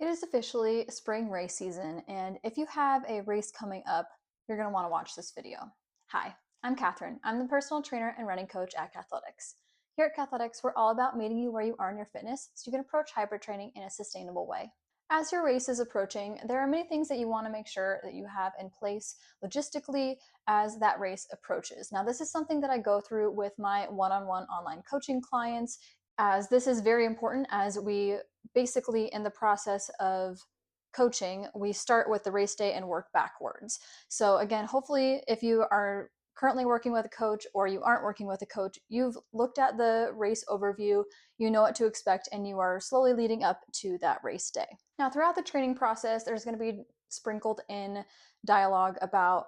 It is officially spring race season, and if you have a race coming up, you're going to want to watch this video. Hi, I'm Catherine. I'm the personal trainer and running coach at Kathletics. Here at Kathletics, we're all about meeting you where you are in your fitness so you can approach hybrid training in a sustainable way. As your race is approaching, there are many things that you want to make sure that you have in place logistically as that race approaches. Now, this is something that I go through with my one-on-one online coaching clients, as this is very important as we basically in the process of coaching, we start with the race day and work backwards. So again, hopefully if you are currently working with a coach or you aren't working with a coach, you've looked at the race overview, you know what to expect, and you are slowly leading up to that race day. Now, throughout the training process, there's going to be sprinkled in dialogue about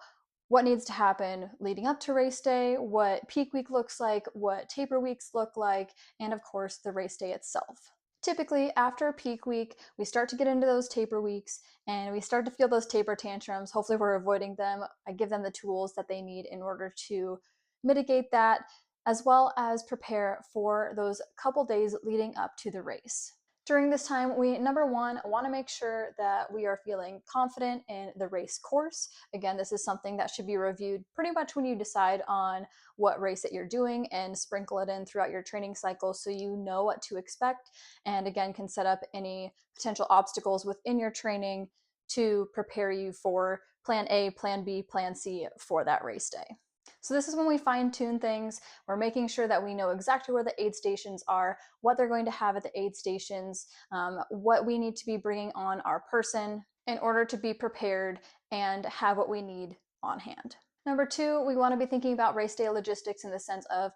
what needs to happen leading up to race day, what peak week looks like, what taper weeks look like, and of course, the race day itself. Typically, after a peak week, we start to get into those taper weeks and we start to feel those taper tantrums. Hopefully, we're avoiding them. I give them the tools that they need in order to mitigate that, as well as prepare for those couple days leading up to the race. During this time, we, number one, want to make sure that we are feeling confident in the race course. Again, this is something that should be reviewed pretty much when you decide on what race that you're doing and sprinkle it in throughout your training cycle so you know what to expect. And again, can set up any potential obstacles within your training to prepare you for plan A, plan B, plan C for that race day. So this is when we fine tune things. We're making sure that we know exactly where the aid stations are, what they're going to have at the aid stations, what we need to be bringing on our person in order to be prepared and have what we need on hand. Number two, we want to be thinking about race day logistics in the sense of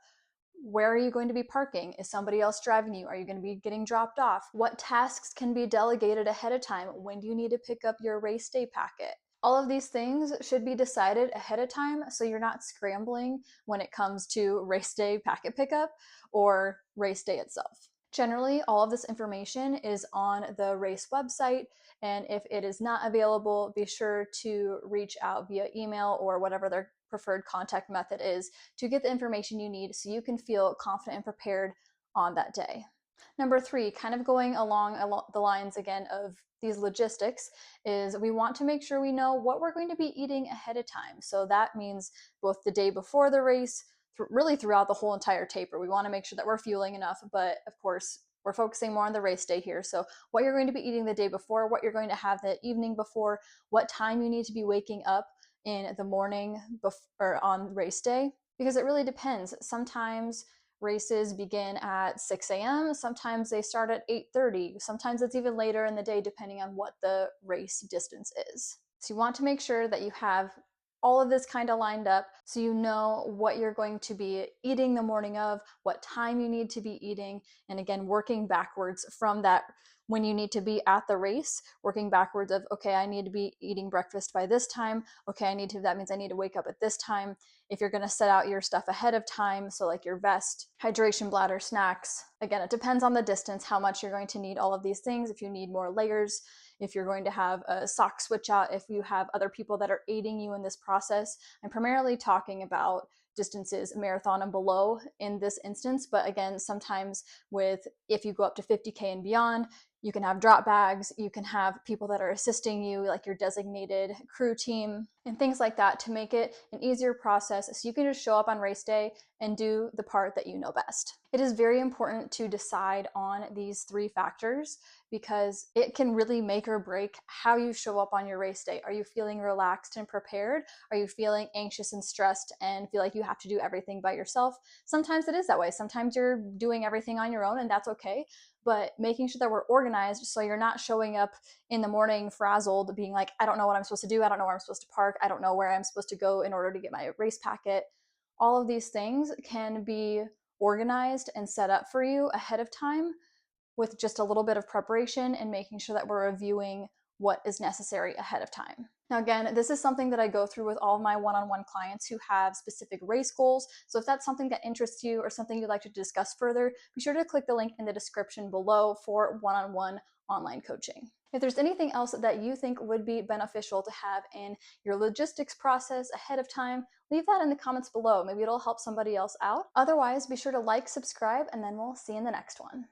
where are you going to be parking? Is somebody else driving you? Are you going to be getting dropped off? What tasks can be delegated ahead of time? When do you need to pick up your race day packet? All of these things should be decided ahead of time so you're not scrambling when it comes to race day packet pickup or race day itself. Generally, all of this information is on the race website, and if it is not available, be sure to reach out via email or whatever their preferred contact method is to get the information you need so you can feel confident and prepared on that day. Number three, kind of going along the lines again of these logistics, is we want to make sure we know what we're going to be eating ahead of time. So that means both the day before the race, really throughout the whole entire taper. We want to make sure that we're fueling enough, but of course, we're focusing more on the race day here. So what you're going to be eating the day before, what you're going to have the evening before, what time you need to be waking up in the morning or on race day, because it really depends. Sometimes races begin at 6 a.m. Sometimes they start at 8:30. Sometimes it's even later in the day depending on what the race distance is. So you want to make sure that you have all of this kind of lined up so you know what you're going to be eating the morning of, what time you need to be eating, and again, working backwards from that when you need to be at the race, working backwards of, okay, I need to be eating breakfast by this time. Okay, that means I need to wake up at this time. If you're going to set out your stuff ahead of time, so like your vest, hydration bladder, snacks, again, it depends on the distance, how much you're going to need all of these things. If you need more layers, if you're going to have a sock switch out, if you have other people that are aiding you in this process. I'm primarily talking about distances marathon and below in this instance, but again, sometimes if you go up to 50K and beyond, you can have drop bags, you can have people that are assisting you, like your designated crew team, and things like that to make it an easier process so you can just show up on race day and do the part that you know best. It is very important to decide on these three factors because it can really make or break how you show up on your race day. Are you feeling relaxed and prepared? Are you feeling anxious and stressed and feel like you have to do everything by yourself? Sometimes it is that way. Sometimes you're doing everything on your own, and that's okay. But making sure that we're organized so you're not showing up in the morning frazzled, being like, I don't know what I'm supposed to do. I don't know where I'm supposed to park. I don't know where I'm supposed to go in order to get my race packet. All of these things can be organized and set up for you ahead of time with just a little bit of preparation and making sure that we're reviewing what is necessary ahead of time. Now, again, this is something that I go through with all of my one-on-one clients who have specific race goals. So if that's something that interests you or something you'd like to discuss further, be sure to click the link in the description below for one-on-one online coaching. If there's anything else that you think would be beneficial to have in your logistics process ahead of time, leave that in the comments below. Maybe it'll help somebody else out. Otherwise, be sure to like, subscribe, and then we'll see you in the next one.